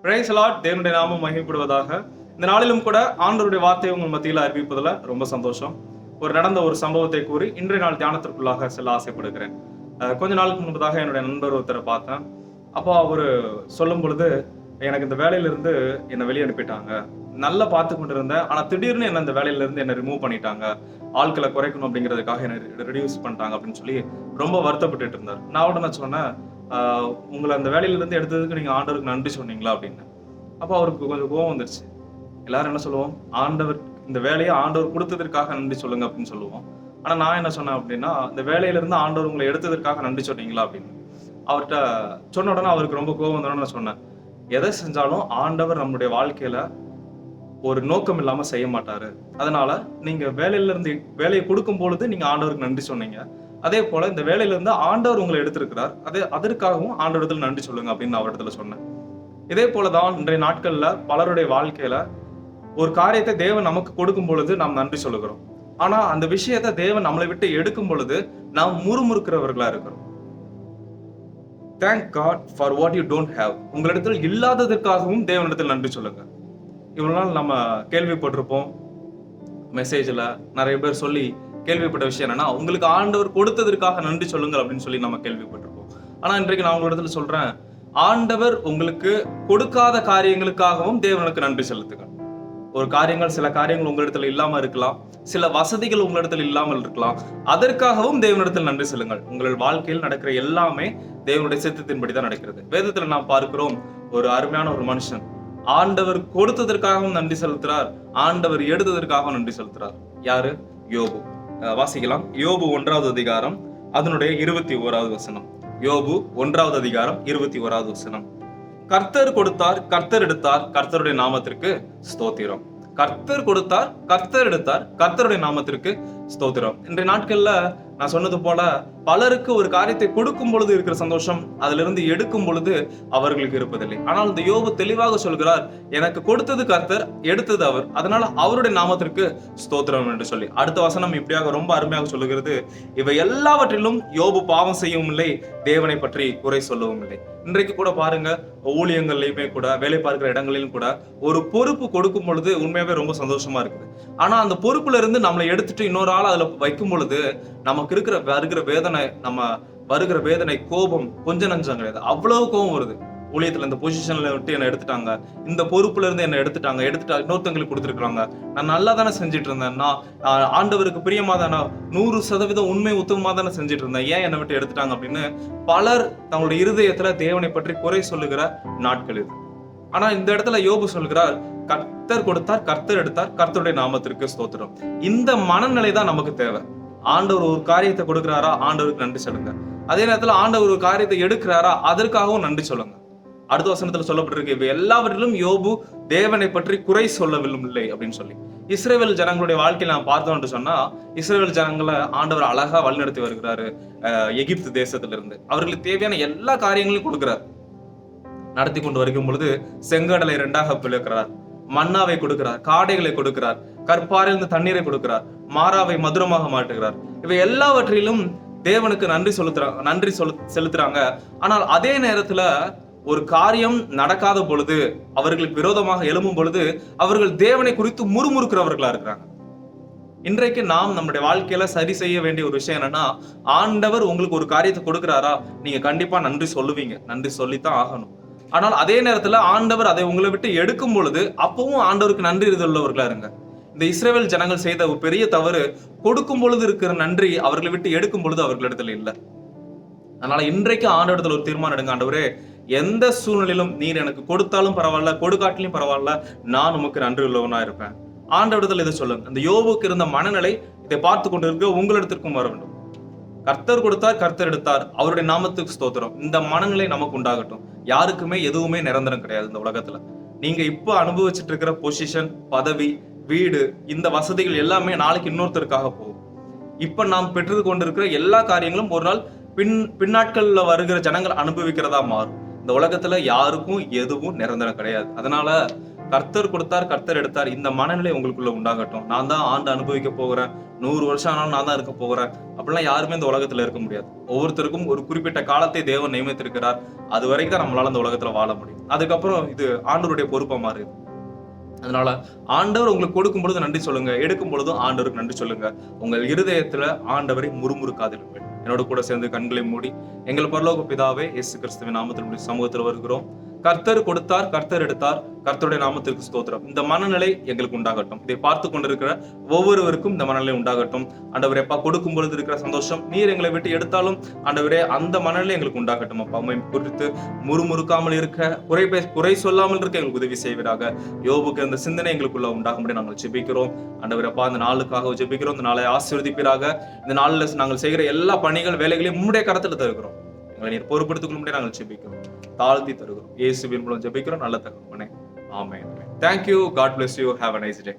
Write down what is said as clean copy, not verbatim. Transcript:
Price Lord. தேவனுடைய நாமம் மகிமைப்படுவதாக. இந்த நாளிலும் கூட ஆண்டவருடைய வார்த்தையை உங்கள் மத்தியில் அறிவிப்பதில் ரொம்ப சந்தோஷம். நடந்த ஒரு சம்பவத்தை கூறி இன்றைய நாள் தியானத்திற்குள்ளாக செல்ல ஆசைப்படுகிறேன். கொஞ்ச நாளுக்கு முன்பதாக என்னுடைய நண்பர் ஒருத்தரை பார்த்தேன். அப்போ அவரு சொல்லும் பொழுது, எனக்கு இந்த வேலையிலிருந்து என்னை வெளியே அனுப்பிட்டாங்க, நல்லா பார்த்து கொண்டு இருந்தேன், ஆனா திடீர்னு என்ன இந்த வேலையில இருந்து என்ன ரிமூவ் பண்ணிட்டாங்க, ஆட்களை குறைக்கணும் அப்படிங்கிறதுக்காக என்ன ரெடியூஸ் பண்ணிட்டாங்க அப்படின்னு சொல்லி ரொம்ப வருத்தப்பட்டு இருந்தார். நான் உடனே சொன்னேன், உங்களை அந்த வேலையில இருந்து எடுத்ததுக்கு நீங்க ஆண்டவருக்கு நன்றி சொன்னீங்களா அப்படின்னு. அப்போ அவருக்கு கொஞ்சம் கோவம் வந்துருச்சு. எல்லாரும் என்ன சொல்லுவோம், ஆண்டவர் இந்த வேலையை ஆண்டவர் கொடுத்ததற்காக நன்றி சொல்லுங்க அப்படின்னு சொல்லுவோம். ஆனா நான் என்ன சொன்னேன் அப்படின்னா, இந்த வேலையில இருந்து ஆண்டவர் உங்களை எடுத்ததற்காக நன்றி சொன்னீங்களா அப்படின்னு. அவர்கிட்ட சொன்ன உடனே அவருக்கு ரொம்ப கோவம் வந்தோன்னு நான் சொன்னேன், எதை செஞ்சாலும் ஆண்டவர் நம்முடைய வாழ்க்கையில ஒரு நோக்கம் இல்லாம செய்ய மாட்டாரு. அதனால நீங்க வேலையில இருந்து வேலையை கொடுக்கும் பொழுது நீங்க ஆண்டவருக்கு நன்றி சொன்னீங்க. அதே போல இந்த வேலையில இருந்து ஆண்டவர் உங்களை எடுத்திருக்கிறார், அதற்காகவும் ஆண்டவரத்தில் நன்றி சொல்லுங்க அப்படின்னு அவரிடத்துல சொன்னேன். இதே போலதான் இன்றைய நாட்கள்ல பலருடைய வாழ்க்கையில ஒரு காரியத்தை தேவன் நமக்கு கொடுக்கும் பொழுது நாம் நன்றி சொல்லுகிறோம். ஆனா அந்த விஷயத்தை தேவன் நம்மளை விட்டு எடுக்கும் பொழுது நாம் முறுமுறுக்கிறவர்களா இருக்கிறோம். Thank God for what you don't have. உங்களிடத்தில் இல்லாததற்காகவும் தேவனிடத்தில் நன்றி சொல்லுங்க. இவ்வளவு நாள் நம்ம கேள்விப்பட்டிருப்போம், மெசேஜ்ல நிறைய பேர் சொல்லி கேள்விப்பட்ட விஷயம் என்னன்னா, உங்களுக்கு ஆண்டவர் கொடுத்ததற்காக நன்றி சொல்லுங்கள் அப்படின்னு சொல்லி நம்ம கேள்விப்பட்டிருப்போம். ஆனா இன்றைக்கு நான் உங்களிடத்துல சொல்றேன், ஆண்டவர் உங்களுக்கு கொடுக்காத காரியங்களுக்காகவும் தேவனுக்கு நன்றி செலுத்துங்க. சில காரியங்கள் உங்களிடத்துல இல்லாம இருக்கலாம், சில வசதிகள் உங்களிடத்தில் இல்லாமல் இருக்கலாம், அதற்காகவும் தேவனிடத்தில் நன்றி செல்லுங்கள். உங்கள் வாழ்க்கையில் நடக்கிற எல்லாமே தேவனுடைய சித்தத்தின்படிதான் நடக்கிறது. வேதத்துல நாம் பார்க்கிறோம், ஒரு அருமையான ஒரு மனுஷன் ஆண்டவர் கொடுத்ததற்காகவும் நன்றி செலுத்துறார், ஆண்டவர் எடுத்ததற்காகவும் நன்றி செலுத்துறார். யாரு? யோபு. வாசிக்கலாம். யோபு 1வது அதிகாரம் அதனுடைய 21வது வசனம். யோபு 1வது அதிகாரம் 21வது வசனம். கர்த்தர் கொடுத்தார், கர்த்தர் எடுத்தார், கர்த்தருடைய நாமத்திற்கு ஸ்தோத்திரம். கர்த்தர் கொடுத்தார், கர்த்தர் எடுத்தார், கர்த்தருடைய நாமத்திற்கு ஸ்தோத்திரம். இன்றைய நாட்கள்ல நான் சொன்னது போல பலருக்கு ஒரு காரியத்தை கொடுக்கும் பொழுது இருக்கிற சந்தோஷம் அதுல இருந்து எடுக்கும் பொழுது அவர்களுக்கு இருப்பதில்லை. ஆனால் இந்த யோபு தெளிவாக சொல்கிறார், எனக்கு கொடுத்தது கர்த்தர், எடுத்தது அவர், அதனால அவருடைய நாமத்திற்கு ஸ்தோத்திரம் என்று சொல்லி. அடுத்த வசனம் இப்படியாக ரொம்ப அருமையாக சொல்லுகிறது, இவை எல்லாவற்றிலும் யோபு பாவம் செய்யவும் இல்லை, தேவனை பற்றி குறை சொல்லவும் இல்லை. இன்றைக்கு கூட பாருங்க, ஊழியங்கள்லயுமே கூட, வேலை பார்க்கிற இடங்களிலும் கூட ஒரு பொறுப்பு கொடுக்கும் பொழுது உண்மையாவே ரொம்ப சந்தோஷமா இருக்குது. ஆனா அந்த பொறுப்புல இருந்து நம்மளை எடுத்துட்டு இன்னொரு ஆள் அதுல வைக்கும் பொழுது நமக்கு வருகிற வேதனை, கோபம் கொஞ்சம் நஞ்சம் கிடையாது, அவ்வளவு கோபம் வருது. ஊழியத்துல இந்த பொசிஷன்ல விட்டு என்ன எடுத்துட்டாங்க, இந்த பொறுப்புல இருந்து என்ன எடுத்துட்டு இன்னொருத்தங்களுக்கு கொடுத்துருக்காங்க, நான் நல்லா தானே செஞ்சுட்டு இருந்தேன், நான் ஆண்டவருக்கு பிரியமா தானே 100% உண்மை உத்தமமா தானே செஞ்சுட்டு இருந்தேன், ஏன் என்னை விட்டு எடுத்துட்டாங்க அப்படின்னு பலர் தங்களுடைய இருதயத்துல தேவனை பற்றி குறை சொல்லுகிற நாட்கள் இது. ஆனா இந்த இடத்துல யோபு சொல்கிறார், கர்த்தர் கொடுத்தார், கர்த்தர் எடுத்தார், கர்த்தருடைய நாமத்திற்கு ஸ்தோத்திரம். இந்த மனநிலை தான் நமக்கு தேவை. ஆண்டவர் ஒரு காரியத்தை கொடுக்கிறாரா, ஆண்டவருக்கு நன்றி சொல்லுங்க. அதே நேரத்துல ஆண்டவர் ஒரு காரியத்தை எடுக்கிறாரா, அதற்காகவும் நன்றி சொல்லுங்க. அடுத்த வசனத்துல சொல்லப்பட்டிருக்கு, இவை எல்லாவற்றிலும் யோபு தேவனை பற்றி குறை சொல்லவில்லை அப்படின்னு சொல்லி. இஸ்ரவேல் ஜனங்களுடைய வாழ்க்கையில நான் பார்த்தோம் என்று சொன்னா, இஸ்ரவேல் ஜனங்களை ஆண்டவர் அழகா வழிநடத்தி வருகிறாரு. எகிப்து தேசத்துல இருந்து அவர்களுக்கு தேவையான எல்லா காரியங்களையும் கொடுக்கிறார். நடத்தி கொண்டு வருகும் பொழுது செங்கடலை 2ஆக பிளக்கிறார், மன்னாவை கொடுக்கிறார், காடைகளை கொடுக்கிறார், கற்பாரிலிருந்து தண்ணீரை கொடுக்கிறார், மாறாவை மதுரமாக மாட்டுகிறார். இவை எல்லாவற்றிலும் தேவனுக்கு நன்றி செலுத்துறாங்க. ஆனால் அதே நேரத்துல ஒரு காரியம் நடக்காத பொழுது, அவர்களுக்கு விரோதமாக எழும்பும் பொழுது அவர்கள் தேவனை குறித்து முறுமுறுக்கிறவர்களா இருக்கிறாங்க. இன்றைக்கு நாம் நம்முடைய வாழ்க்கையில சரி செய்ய வேண்டிய ஒரு விஷயம் என்னன்னா, ஆண்டவர் உங்களுக்கு ஒரு காரியத்தை கொடுக்கிறாரா, நீங்க கண்டிப்பா நன்றி சொல்லுவீங்க, நன்றி சொல்லித்தான் ஆகணும். ஆனால் அதே நேரத்துல ஆண்டவர் அதை உங்களை விட்டு எடுக்கும் பொழுது அப்பவும் ஆண்டவருக்கு நன்றி உள்ளவர்களா இருங்க. இந்த இஸ்ரவேல் ஜனங்கள் செய்த ஒரு பெரிய தவறு, கொடுக்கும் பொழுது இருக்கிற நன்றி அவர்களை விட்டு எடுக்கும் பொழுது அவர்களிடத்துல இல்லை. அதனால இன்றைக்கு ஆண்டவரத்துல ஒரு தீர்மானம் எடுங்க, ஆண்டவரே எந்த சூழ்நிலையிலும் நீர் எனக்கு கொடுத்தாலும் பரவாயில்ல, கொடுக்காட்டிலும் பரவாயில்ல, நான் உமக்கு நன்றி உள்ளவனா இருப்பேன். ஆண்டவரத்துல இதை சொல்லுங்க. அந்த யோபுக்கு இருந்த மனநிலை இதை பார்த்து கொண்டு இருக்க உங்களிடத்திற்கும் வர வேண்டும். கர்த்தர் கொடுத்தார், கர்த்தர் எடுத்தார், அவருடைய நாமத்துக்கு ஸ்தோத்திரம். இந்த மனநிலை நமக்கு உண்டாகட்டும். யாருக்குமே எதுவுமே நிரந்தரம் கிடையாது இந்த உலகத்துல. நீங்க இப்ப அனுபவிச்சுட்டு இருக்கிற பொசிஷன், பதவி, வீடு, இந்த வசதிகள் எல்லாமே நாளைக்கு இன்னொருத்தருக்காக போகும். இப்ப நாம் பெற்று கொண்டிருக்கிற எல்லா காரியங்களும் ஒரு நாள் பின்னாட்கள்ல வருகிற ஜனங்கள் அனுபவிக்கிறதா மாறும். இந்த உலகத்துல யாருக்கும் எதுவும் நிரந்தரம் கிடையாது. அதனால கர்த்தர் கொடுத்தார், கர்த்தர் எடுத்தார், இந்த மனநிலை உங்களுக்குள்ள உண்டாகட்டும். நான் தான் ஆண்டு அனுபவிக்க போகிறேன், 100 வருஷம் ஆனாலும் நான் தான் இருக்க போகிறேன் அப்படிலாம் யாருமே இந்த உலகத்துல இருக்க முடியாது. ஒவ்வொருத்தருக்கும் ஒரு குறிப்பிட்ட காலத்தை தேவன் நியமித்திருக்கிறார். அது வரைக்கும் தான் நம்மளால இந்த உலகத்துல வாழ முடியும். அதுக்கப்புறம் இது ஆண்டவருடைய பொறுப்பா மாறுது. அதனால ஆண்டவர் உங்களுக்கு கொடுக்கும் பொழுது நன்றி சொல்லுங்க, எடுக்கும் பொழுதும் ஆண்டவருக்கு நன்றி சொல்லுங்க. உங்கள் இருதயத்துல ஆண்டவரை முறுமுறுக்காதிருங்கள். என்னோட கூட சேர்ந்து கண்களை மூடி, எங்கள் பரலோக பிதாவே, இயேசு கிறிஸ்துவின் நாமத்தில் உம்முடைய சமூகத்தில் வருகிறோம். கர்த்தர் கொடுத்தார், கர்த்தர் எடுத்தார், கர்த்தருடைய நாமத்திற்கு ஸ்தோத்திரம். இந்த மனநிலை எங்களுக்கு உண்டாகட்டும். இதை பார்த்து கொண்டிருக்கிற ஒவ்வொருவருக்கும் இந்த மனநிலை உண்டாகட்டும். ஆண்டவரே அப்பா, கொடுக்கும் பொழுது இருக்கிற சந்தோஷம் நீர் எங்களை விட்டு எடுத்தாலும் ஆண்டவரே அந்த மனநிலை எங்களுக்கு உண்டாகட்டும். அப்பா, உம்மை குறித்து முறுமுறுக்காமல் இருக்க, குறை சொல்லாமல் இருக்க எங்களுக்கு உதவி செய்வீராக. யோபுக்கு அந்த சிந்தனை எங்களுக்குள்ள உண்டாகும்படி நாங்கள் ஜெபிக்கிறோம். ஆண்டவரே அப்பா, இந்த நாளுக்காக ஜெபிக்கிறோம். இந்த நாளை ஆசீர்வதிப்பீராக. இந்த நாளில் நாங்கள் செய்கிற எல்லா பணிகள், வேலைகளையும் உம்முடைய கரத்தில் தருகிறோம். எங்களை நீர் பொறுப்படுத்திக் கொள்ளும்படி நாங்கள் ஜெபிக்கிறோம், தாழ்த்தி தருகிறோம். இயேசுவின் மூலம் ஜெபிக்கிறோம் நல்ல தகப்பனே, ஆமென். Thank you. God bless you. Have a nice day.